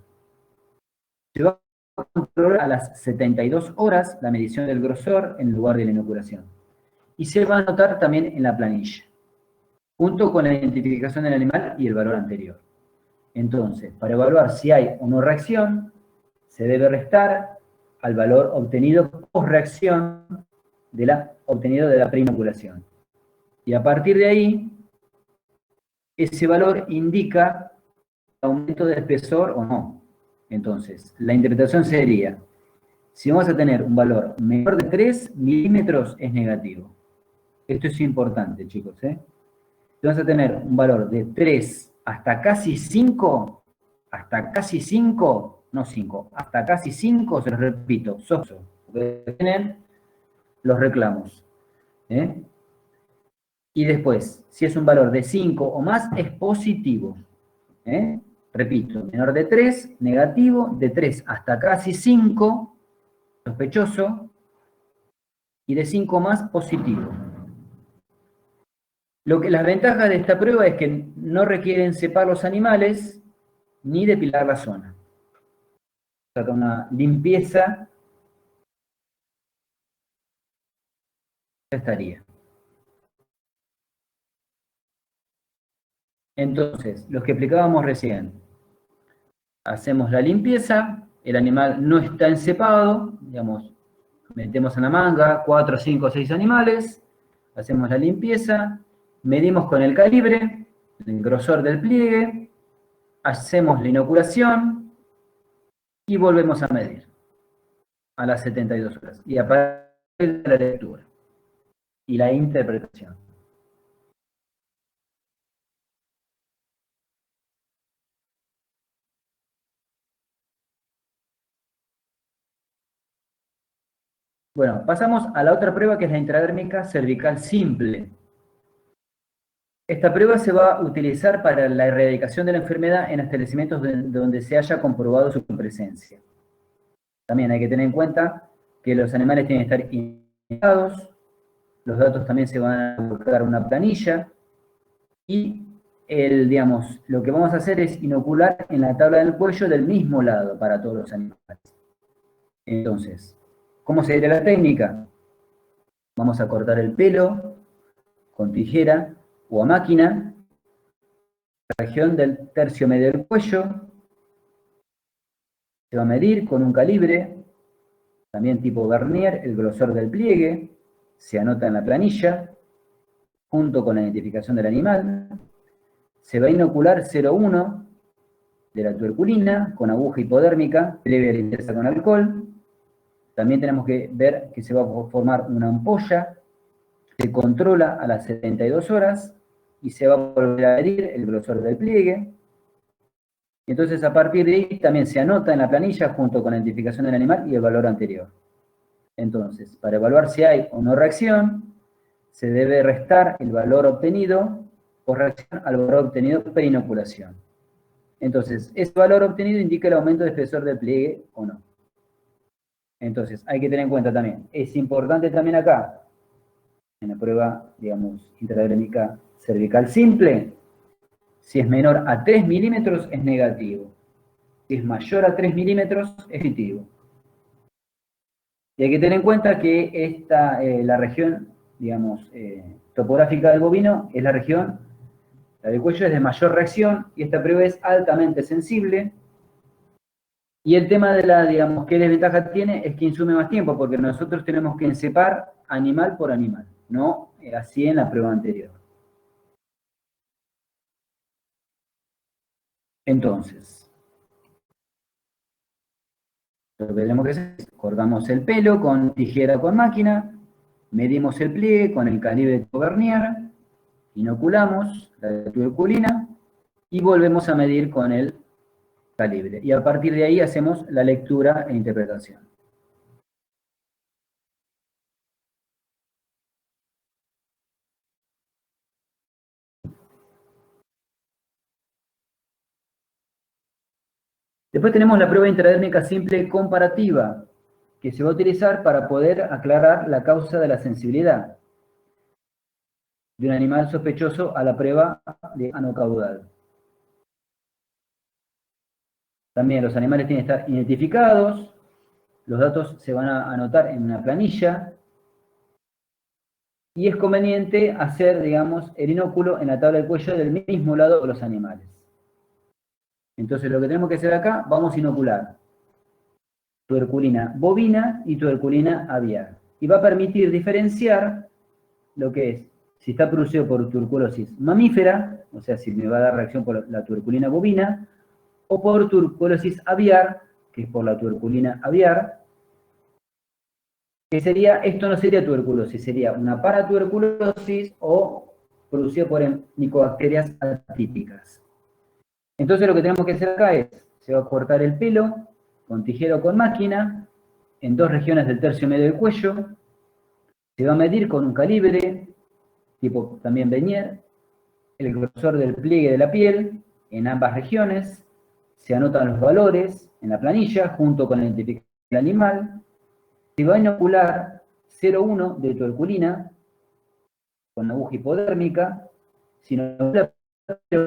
[SPEAKER 1] Se va a controlar a las 72 horas la medición del grosor en lugar de la inoculación. Y se va a anotar también en la planilla, junto con la identificación del animal y el valor anterior. Entonces, para evaluar si hay o no reacción, se debe restar al valor obtenido post-reacción obtenido de la preinoculación. Y a partir de ahí, ese valor indica aumento de espesor o no. Entonces, la interpretación sería, si vamos a tener un valor menor de 3 milímetros, es negativo. Esto es importante, chicos, Si vamos a tener un valor de 3 hasta casi 5, no 5, hasta casi 5, se los repito, porque tienen los reclamos. Y después, si es un valor de 5 o más, es positivo. Repito, menor de 3, negativo, de 3 hasta casi 5, sospechoso, y de 5 más, positivo. Las ventajas de esta prueba es que no requieren cepar los animales ni depilar la zona. Se trata de una limpieza, ya estaría. Entonces, los que explicábamos recién, hacemos la limpieza, el animal no está encepado, digamos, metemos en la manga 4, 5, 6 animales, hacemos la limpieza, medimos con el calibre, el grosor del pliegue, hacemos la inoculación y volvemos a medir a las 72 horas. Y a partir de la lectura y la interpretación. Bueno, pasamos a la otra prueba que es la intradérmica cervical simple. Esta prueba se va a utilizar para la erradicación de la enfermedad en establecimientos donde se haya comprobado su presencia. También hay que tener en cuenta que los animales tienen que estar identificados, los datos también se van a buscar una planilla, y lo que vamos a hacer es inocular en la tabla del cuello del mismo lado para todos los animales. Entonces, ¿cómo sería la técnica? Vamos a cortar el pelo con tijera o a máquina, la región del tercio medio del cuello, se va a medir con un calibre, también tipo vernier, el grosor del pliegue, se anota en la planilla, junto con la identificación del animal, se va a inocular 0,1 de la tuberculina con aguja hipodérmica, previa limpieza con alcohol. También tenemos que ver que se va a formar una ampolla, se controla a las 72 horas y se va a volver a medir el grosor del pliegue. Entonces, a partir de ahí también se anota en la planilla junto con la identificación del animal y el valor anterior. Entonces, para evaluar si hay o no reacción, se debe restar el valor obtenido por reacción al valor obtenido preinoculación. Entonces, ese valor obtenido indica el aumento de espesor del pliegue o no. Entonces, hay que tener en cuenta también, es importante también acá, en la prueba, digamos, intradérmica cervical simple, si es menor a 3 milímetros es negativo. Si es mayor a 3 milímetros es positivo. Y hay que tener en cuenta que la región, digamos, topográfica del bovino es la región, la del cuello es de mayor reacción, y esta prueba es altamente sensible. Y el tema de digamos, qué desventaja tiene es que insume más tiempo, porque nosotros tenemos que ensepar animal por animal, no así en la prueba anterior. Entonces, lo que tenemos que hacer es cortamos el pelo con tijera o con máquina, medimos el pliegue con el calibre de Vernier, inoculamos la tuberculina y volvemos a medir con el calibre. Y a partir de ahí hacemos la lectura e interpretación. Después tenemos la prueba intradérmica simple comparativa, que se va a utilizar para poder aclarar la causa de la sensibilidad de un animal sospechoso a la prueba de ano caudal. También los animales tienen que estar identificados, los datos se van a anotar en una planilla, y es conveniente hacer, digamos, el inóculo en la tabla del cuello del mismo lado de los animales. Entonces lo que tenemos que hacer acá, vamos a inocular tuberculina bovina y tuberculina aviar. Y va a permitir diferenciar lo que es, si está producido por tuberculosis mamífera, o sea, si me va a dar reacción por la tuberculina bovina, o por tuberculosis aviar, que es por la tuberculina aviar, que sería, esto no sería tuberculosis, sería una paratuberculosis o producido por micobacterias atípicas. Entonces lo que tenemos que hacer acá es, se va a cortar el pelo con tijera o con máquina, en 2 regiones del tercio medio del cuello, se va a medir con un calibre, tipo también Vernier, el grosor del pliegue de la piel en ambas regiones, se anotan los valores en la planilla junto con la identificación del animal, se va a inocular 0,1 de tuberculina con aguja hipodérmica, se inocula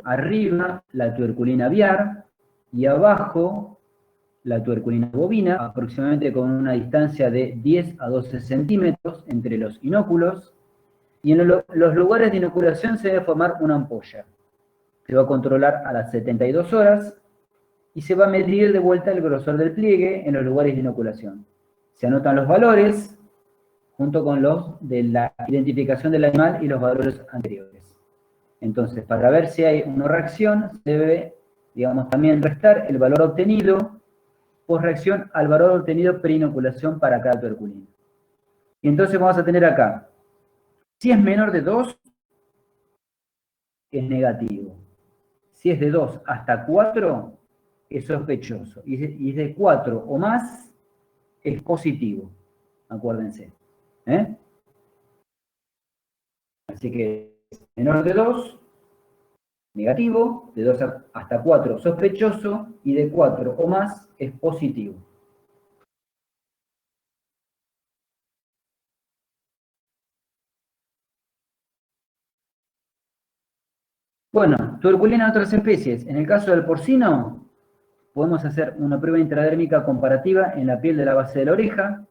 [SPEAKER 1] arriba la tuberculina aviar y abajo la tuberculina bovina, aproximadamente con una distancia de 10 a 12 centímetros entre los inóculos, y en los lugares de inoculación se debe formar una ampolla. Se va a controlar a las 72 horas y se va a medir de vuelta el grosor del pliegue en los lugares de inoculación. Se anotan los valores junto con los de la identificación del animal y los valores anteriores. Entonces, para ver si hay una reacción, se debe, digamos, también restar el valor obtenido post reacción al valor obtenido pre-inoculación para cada tuberculina. Y entonces vamos a tener acá, si es menor de 2, es negativo. Si es de 2 hasta 4, es sospechoso. Y es de 4 o más, es positivo. Acuérdense. Así que menor de 2, negativo, de 2 hasta 4, sospechoso, y de 4 o más, es positivo. Bueno, tuberculina de otras especies. En el caso del porcino, podemos hacer una prueba intradérmica comparativa en la piel de la base de la oreja.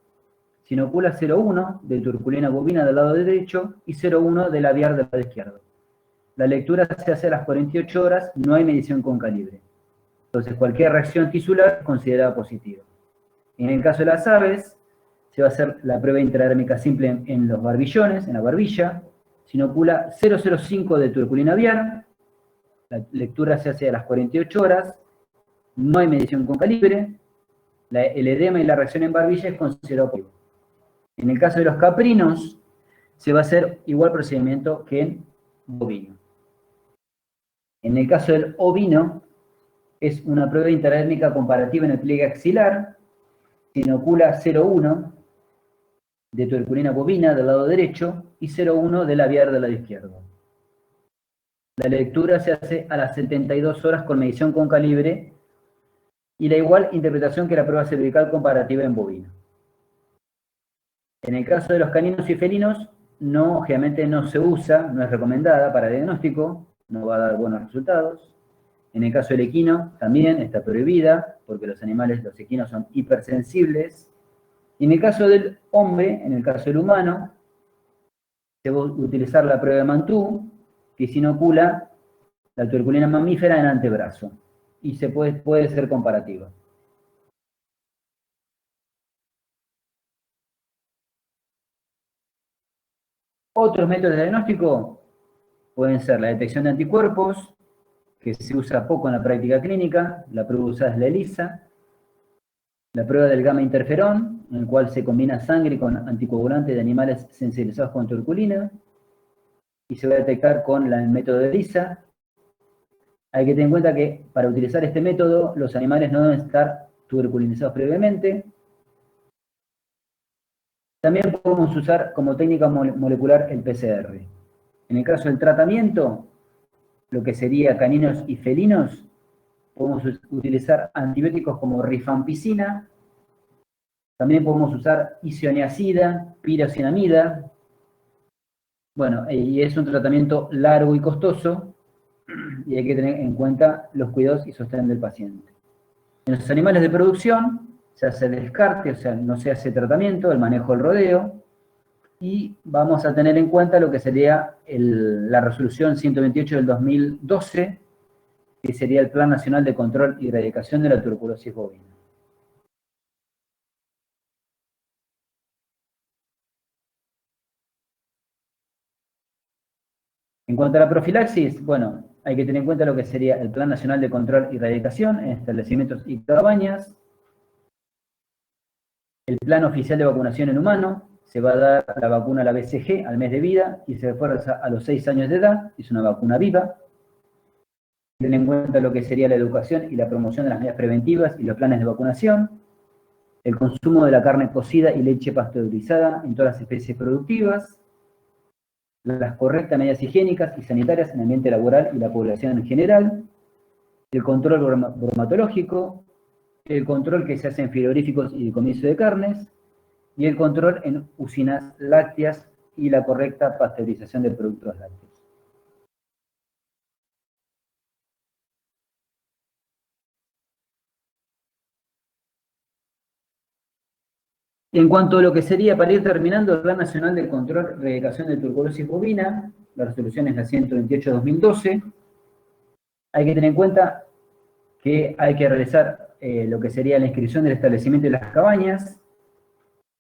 [SPEAKER 1] Se inocula 0,1 de tuberculina bovina del lado derecho y 0,1 del aviar del lado izquierdo. La lectura se hace a las 48 horas, no hay medición con calibre. Entonces, cualquier reacción tisular es considerada positiva. En el caso de las aves, se va a hacer la prueba intradérmica simple en los barbillones, en la barbilla. Se inocula 0,05 de tuberculina aviar. La lectura se hace a las 48 horas, no hay medición con calibre, el edema y la reacción en barbilla es considerado positivo. En el caso de los caprinos, se va a hacer igual procedimiento que en bovino. En el caso del ovino, es una prueba intradérmica comparativa en el pliegue axilar, se inocula 0,1 de tuberculina bovina del lado derecho y 0,1 del aviar del lado izquierdo. La lectura se hace a las 72 horas con medición con calibre y la igual interpretación que la prueba cervical comparativa en bovino. En el caso de los caninos y felinos, generalmente no se usa, no es recomendada para diagnóstico, no va a dar buenos resultados. En el caso del equino, también está prohibida, porque los equinos son hipersensibles Y en el caso del hombre, en el caso del humano, se va a utilizar la prueba de Mantoux, que se inocula la tuberculina mamífera en antebrazo. Y puede ser comparativa. Otros métodos de diagnóstico pueden ser la detección de anticuerpos, que se usa poco en la práctica clínica, la prueba usada es la ELISA, la prueba del gamma interferón, en el cual se combina sangre con anticoagulante de animales sensibilizados con tuberculina, y se va a detectar con el método de ELISA. Hay que tener en cuenta que para utilizar este método, los animales no deben estar tuberculinizados previamente. También podemos usar como técnica molecular el PCR. En el caso del tratamiento, lo que sería caninos y felinos, podemos utilizar antibióticos como rifampicina, también podemos usar isoniazida, piracinamida. Bueno, y es un tratamiento largo y costoso, y hay que tener en cuenta los cuidados y sostén del paciente. En los animales de producción se hace el descarte, o sea, no se hace tratamiento, el manejo del rodeo, y vamos a tener en cuenta lo que sería la resolución 128 del 2012, que sería el Plan Nacional de Control y Erradicación de la Tuberculosis Bovina. En cuanto a la profilaxis, bueno, hay que tener en cuenta lo que sería el Plan Nacional de Control y Erradicación en establecimientos y cabañas, el Plan Oficial de Vacunación en Humano, se va a dar la vacuna a la BCG al mes de vida y se refuerza a los 6 años de edad, es una vacuna viva. Tener en cuenta lo que sería la educación y la promoción de las medidas preventivas y los planes de vacunación, el consumo de la carne cocida y leche pasteurizada en todas las especies productivas, las correctas medidas higiénicas y sanitarias en el ambiente laboral y la población en general, el control bromatológico, el control que se hace en frigoríficos y decomiso de carnes, y el control en usinas lácteas y la correcta pasteurización de productos lácteos. En cuanto a lo que sería, para ir terminando, el Plan Nacional de Control y Erradicación de Tuberculosis Bovina, la resolución es la 128/2012, hay que tener en cuenta que hay que realizar lo que sería la inscripción del establecimiento de las cabañas.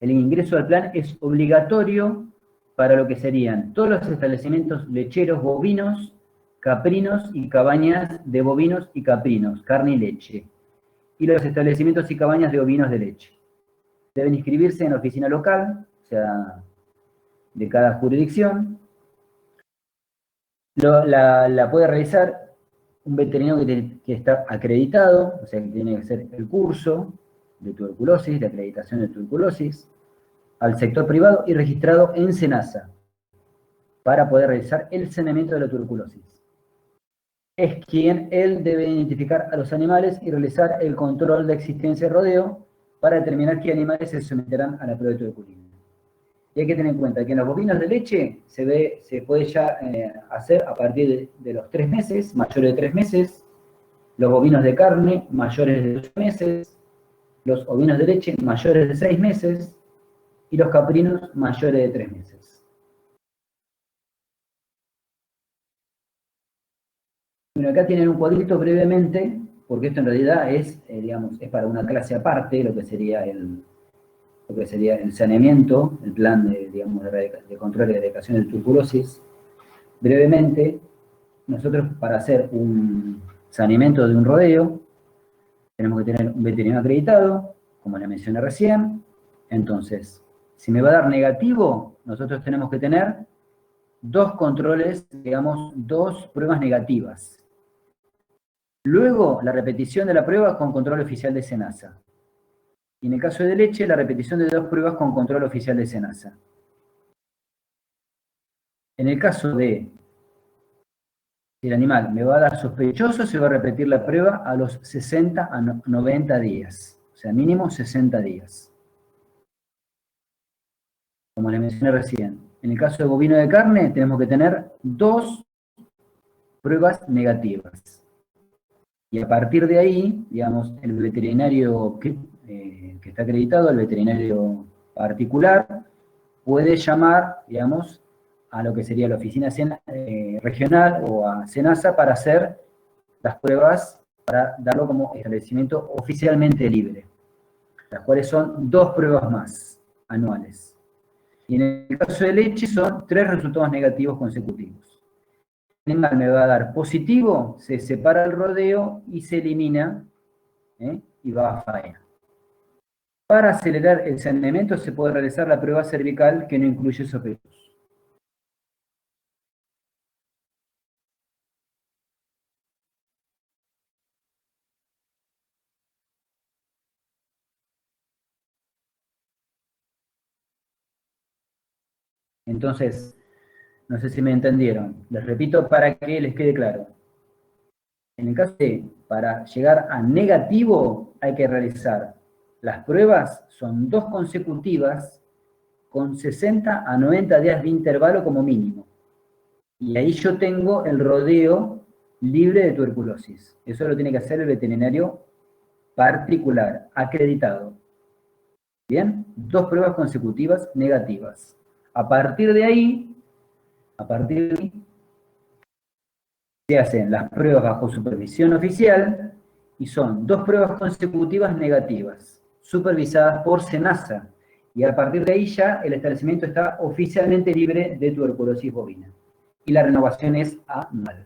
[SPEAKER 1] El ingreso al plan es obligatorio para lo que serían todos los establecimientos lecheros bovinos, caprinos y cabañas de bovinos y caprinos, carne y leche, y los establecimientos y cabañas de ovinos de leche. Deben inscribirse en la oficina local, o sea, de cada jurisdicción. La puede realizar un veterinario que está acreditado, o sea, que tiene que hacer el curso de tuberculosis, de acreditación de tuberculosis, al sector privado y registrado en SENASA, para poder realizar el saneamiento de la tuberculosis. Es quien él debe identificar a los animales y realizar el control de existencia de rodeo para determinar qué animales se someterán a la prueba de tuberculina. Y hay que tener en cuenta que en los bovinos de leche se puede ya hacer a partir de los 3 meses, mayores de 3 meses, los bovinos de carne mayores de 8 meses, los ovinos de leche mayores de 6 meses y los caprinos mayores de 3 meses. Bueno, acá tienen un cuadrito brevemente, porque esto en realidad es, digamos, es para una clase aparte, lo que sería el saneamiento, el plan de control y erradicación de tuberculosis. Brevemente, nosotros para hacer un saneamiento de un rodeo, tenemos que tener un veterinario acreditado, como le mencioné recién. Entonces, si me va a dar negativo, nosotros tenemos que tener 2 controles, digamos, 2 pruebas negativas. Luego, la repetición de la prueba con control oficial de SENASA. Y en el caso de leche, la repetición de 2 pruebas con control oficial de SENASA. En el caso de si el animal me va a dar sospechoso, se va a repetir la prueba a los 60 a 90 días. O sea, mínimo 60 días. Como les mencioné recién. En el caso de bovino de carne, tenemos que tener 2 pruebas negativas. Y a partir de ahí, digamos, el veterinario que está acreditado, el veterinario particular, puede llamar, digamos, a lo que sería la oficina regional o a SENASA para hacer las pruebas, para darlo como establecimiento oficialmente libre, las cuales son 2 pruebas más anuales. Y en el caso de leche son 3 resultados negativos consecutivos. El animal me va a dar positivo, se separa el rodeo y se elimina, y va a faena. Para acelerar el saneamiento se puede realizar la prueba cervical que no incluye sospechosos. Entonces, no sé si me entendieron. Les repito para que les quede claro. En el caso de, para llegar a negativo, hay que realizar las pruebas, son 2 consecutivas, con 60 a 90 días de intervalo como mínimo. Y ahí yo tengo el rodeo libre de tuberculosis. Eso lo tiene que hacer el veterinario particular, acreditado. ¿Bien? 2 pruebas consecutivas negativas. A partir de ahí, se hacen las pruebas bajo supervisión oficial y son 2 pruebas consecutivas negativas, supervisadas por SENASA. Y a partir de ahí ya el establecimiento está oficialmente libre de tuberculosis bovina. Y la renovación es anual.